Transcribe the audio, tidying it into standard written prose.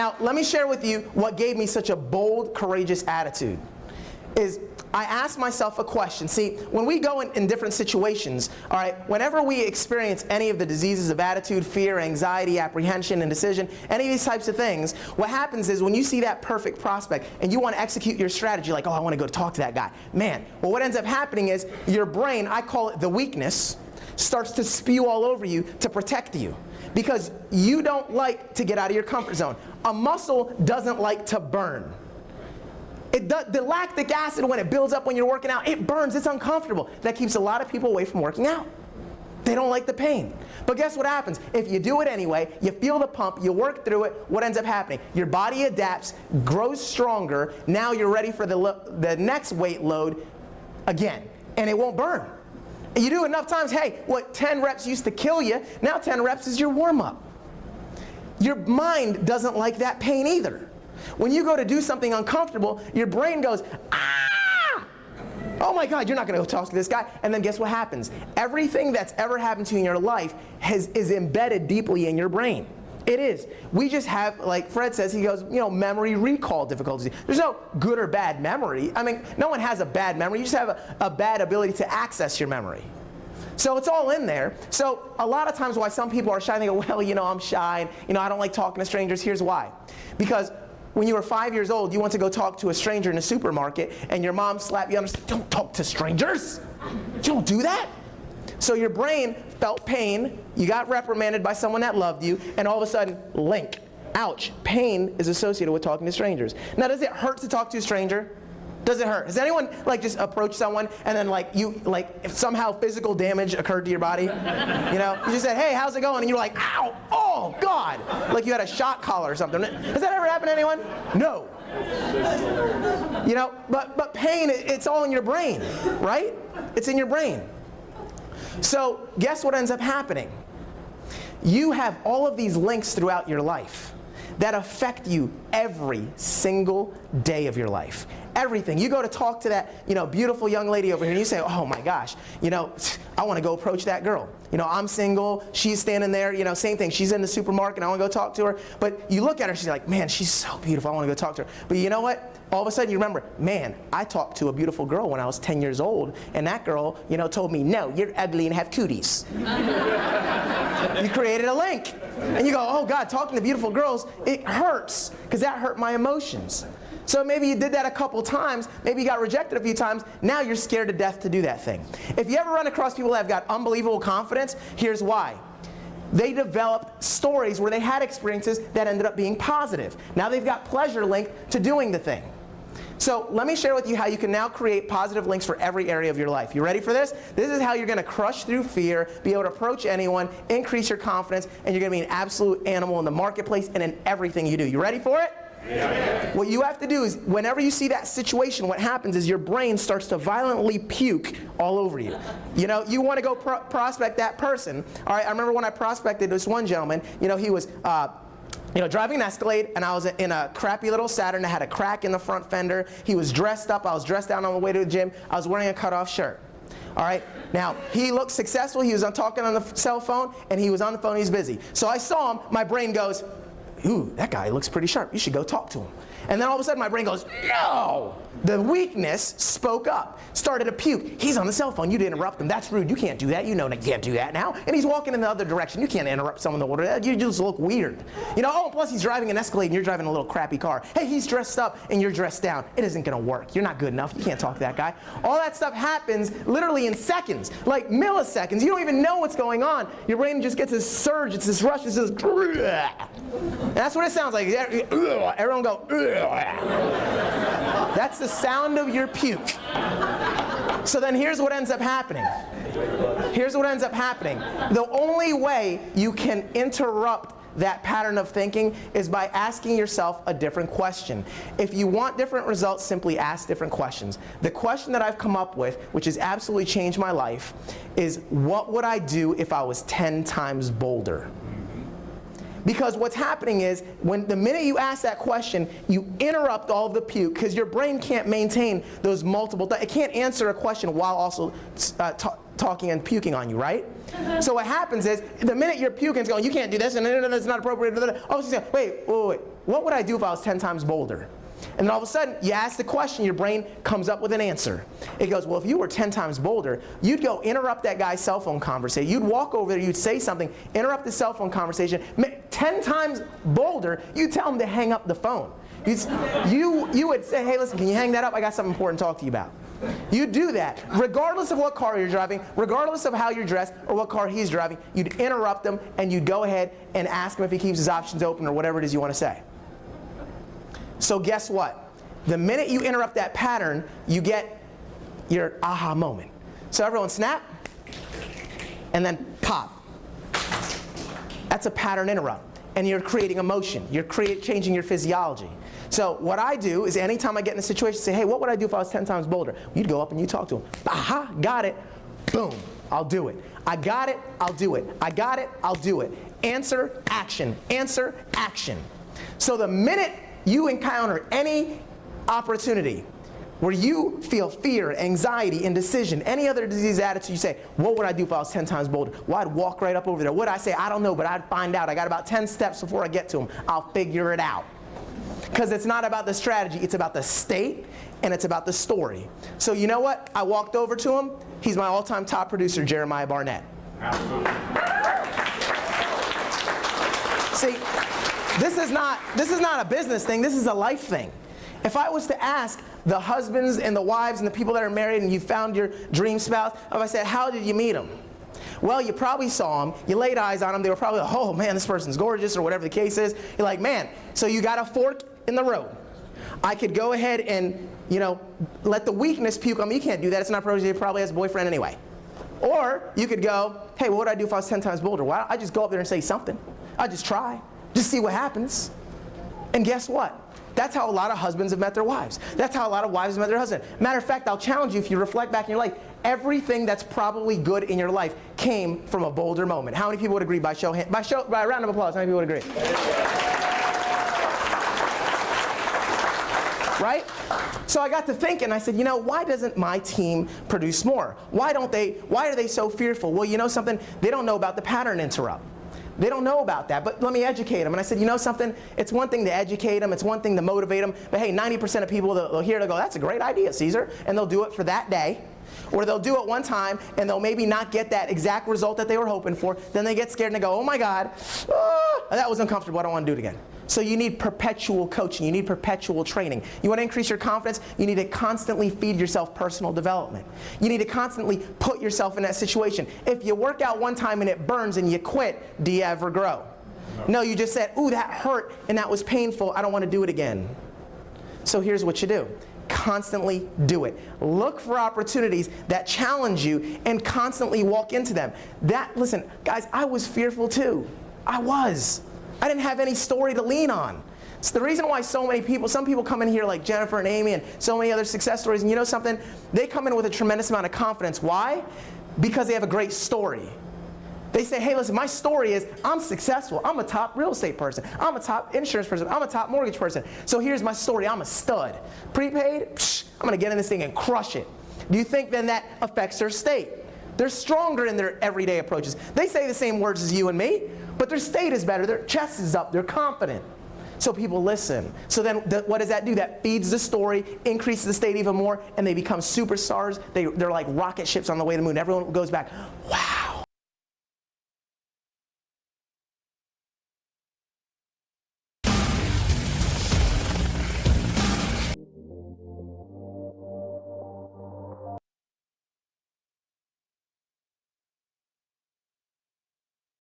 Now, let me share with you what gave me such a bold, courageous attitude. Is I asked myself a question. See, when we go in different situations, all right, whenever we experience any of the diseases of attitude, fear, anxiety, apprehension, indecision, any of these types of things, what happens is when you see that perfect prospect and you want to execute your strategy, like, oh, I want to go talk to that guy. Man, well, what ends up happening is your brain, I call it the weakness, starts to spew all over you to protect you. Because you don't like to get out of your comfort zone. A muscle doesn't like to burn. The lactic acid, when it builds up when you're working out, it burns, it's uncomfortable. That keeps a lot of people away from working out. They don't like the pain. But guess what happens? If you do it anyway, you feel the pump, you work through it, what ends up happening? Your body adapts, grows stronger, now you're ready for the next weight load again, and it won't burn. You do it enough times, hey, what 10 reps used to kill you, now 10 reps is your warm-up. Your mind doesn't like that pain either. When you go to do something uncomfortable, your brain goes, ah! Oh my God, you're not going to go talk to this guy. And then guess what happens? Everything that's ever happened to you in your life is embedded deeply in your brain. It is. We just have, like Fred says, he goes, memory recall difficulties. There's no good or bad memory. I mean, no one has a bad memory. You just have a bad ability to access your memory. So it's all in there. So a lot of times why some people are shy, they go, well, I'm shy, and, I don't like talking to strangers. Here's why. Because when you were 5 years old, you went to go talk to a stranger in a supermarket, and your mom slapped you on the said, don't talk to strangers. You don't do that. So your brain felt pain, you got reprimanded by someone that loved you, and all of a sudden, link. Ouch, pain is associated with talking to strangers. Now, does it hurt to talk to a stranger? Does it hurt? Has anyone just approached someone and then if somehow physical damage occurred to your body? You just said, hey, how's it going? And you're like, ow, oh God. Like you had a shock collar or something. Has that ever happened to anyone? No. But pain, it's all in your brain, right? It's in your brain. So guess what ends up happening? You have all of these links throughout your life that affect you every single day of your life. Everything. You go to talk to that, beautiful young lady over here, and you say, oh my gosh, I want to go approach that girl. I'm single, she's standing there, same thing. She's in the supermarket, I want to go talk to her. But you look at her, she's like, man, she's so beautiful, I want to go talk to her. But you know what? All of a sudden you remember, man, I talked to a beautiful girl when I was 10 years old, and that girl, told me, no, you're ugly and have cooties. You created a link. And you go, oh God, talking to beautiful girls, it hurts, because that hurt my emotions. So maybe you did that a couple times, maybe you got rejected a few times, now you're scared to death to do that thing. If you ever run across people that have got unbelievable confidence, here's why. They developed stories where they had experiences that ended up being positive. Now they've got pleasure linked to doing the thing. So let me share with you how you can now create positive links for every area of your life. You ready for this? This is how you're going to crush through fear, be able to approach anyone, increase your confidence, and you're going to be an absolute animal in the marketplace and in everything you do. You ready for it? Yeah. What you have to do is, whenever you see that situation, what happens is your brain starts to violently puke all over you. You want to go prospect that person. All right, I remember when I prospected this one gentleman, he was driving an Escalade, and I was in a crappy little Saturn that had a crack in the front fender. He was dressed up. I was dressed down on the way to the gym. I was wearing a cutoff shirt. All right. Now, he looked successful. He was talking on the cell phone, and he was on the phone. He's busy. So I saw him. My brain goes, ooh, that guy looks pretty sharp. You should go talk to him. And then all of a sudden my brain goes, no! The weakness spoke up, started to puke. He's on the cell phone. You didn't interrupt him. That's rude. You can't do that. You can't do that now. And he's walking in the other direction. You can't interrupt someone in the order. You just look weird. Plus he's driving an Escalade and you're driving a little crappy car. Hey, he's dressed up and you're dressed down. It isn't going to work. You're not good enough. You can't talk to that guy. All that stuff happens literally in seconds, like milliseconds. You don't even know what's going on. Your brain just gets this surge. It's this rush. It's this, and that's what it sounds like. Everyone go, that's the sound of your puke. So then here's what ends up happening. Here's what ends up happening. The only way you can interrupt that pattern of thinking is by asking yourself a different question. If you want different results, simply ask different questions. The question that I've come up with, which has absolutely changed my life, is what would I do if I was 10 times bolder? Because what's happening is, the minute you ask that question, you interrupt all of the puke, because your brain can't maintain those multiple thoughts. It can't answer a question while also talking and puking on you, right? So what happens is, the minute you're puking, it's going, you can't do this, and that's not appropriate. Oh, so wait, what would I do if I was 10 times bolder? And then all of a sudden, you ask the question, your brain comes up with an answer. It goes, well, if you were 10 times bolder, you'd go interrupt that guy's cell phone conversation. You'd walk over there, you'd say something, interrupt the cell phone conversation. 10 times bolder, you'd tell him to hang up the phone. You would say, hey, listen, can you hang that up? I got something important to talk to you about. You do that. Regardless of what car you're driving, regardless of how you're dressed or what car he's driving, you'd interrupt him and you'd go ahead and ask him if he keeps his options open or whatever it is you want to say. So guess what? The minute you interrupt that pattern, you get your aha moment. So everyone snap, and then pop. That's a pattern interrupt. And you're creating emotion. You're changing your physiology. So what I do is anytime I get in a situation, say, hey, what would I do if I was 10 times bolder? You'd go up and you talk to him. Aha, got it. Boom, I'll do it. I got it, I'll do it. I got it, I'll do it. Answer, action. Answer, action. So the minute you encounter any opportunity where you feel fear, anxiety, indecision, any other disease attitude, you say, what would I do if I was 10 times bolder? Well, I'd walk right up over there. What would I say? I don't know, but I'd find out. I got about 10 steps before I get to him. I'll figure it out. Because it's not about the strategy, it's about the state, and it's about the story. So you know what? I walked over to him. He's my all-time top producer, Jeremiah Barnett. Absolutely. See, this is not a business thing, this is a life thing. If I was to ask the husbands and the wives and the people that are married and you found your dream spouse, if I said, how did you meet him? Well, you probably saw him, you laid eyes on him, they were probably like, oh man, this person's gorgeous, or whatever the case is. You're like, man, so you got a fork in the road. I could go ahead and, let the weakness puke on me. You can't do that, it's not appropriate, he probably has a boyfriend anyway. Or you could go, hey, what would I do if I was 10 times bolder? Well, I just go up there and say something. I just try, just see what happens. And guess what? That's how a lot of husbands have met their wives. That's how a lot of wives have met their husbands. Matter of fact, I'll challenge you, if you reflect back in your life, everything that's probably good in your life came from a bolder moment. How many people would agree by a round of applause? How many people would agree? Right? So I got to thinking, I said, why doesn't my team produce more? Why are they so fearful? Well, you know something? They don't know about the pattern interrupt. They don't know about that, but let me educate them. And I said, you know something? It's one thing to educate them, it's one thing to motivate them, but hey, 90% of people, they'll hear it, they'll go, that's a great idea, Caesar, and they'll do it for that day. Or they'll do it one time, and they'll maybe not get that exact result that they were hoping for. Then they get scared and they go, oh my God, that was uncomfortable, I don't want to do it again. So you need perpetual coaching, you need perpetual training. You want to increase your confidence, you need to constantly feed yourself personal development. You need to constantly put yourself in that situation. If you work out one time and it burns and you quit, do you ever grow? No, you just said, ooh, that hurt and that was painful, I don't want to do it again. So here's what you do. Constantly do it. Look for opportunities that challenge you and constantly walk into them. Listen, guys, I was fearful too. I was. I didn't have any story to lean on. It's the reason why some people come in here like Jennifer and Amy and so many other success stories, and you know something? They come in with a tremendous amount of confidence. Why? Because they have a great story. They say, hey, listen, my story is I'm successful. I'm a top real estate person. I'm a top insurance person. I'm a top mortgage person. So here's my story. I'm a stud. Prepaid, I'm going to get in this thing and crush it. Do you think then that affects their state? They're stronger in their everyday approaches. They say the same words as you and me, but their state is better. Their chest is up. They're confident. So people listen. So then what does that do? That feeds the story, increases the state even more, and they become superstars. They're like rocket ships on the way to the moon. Everyone goes back, wow.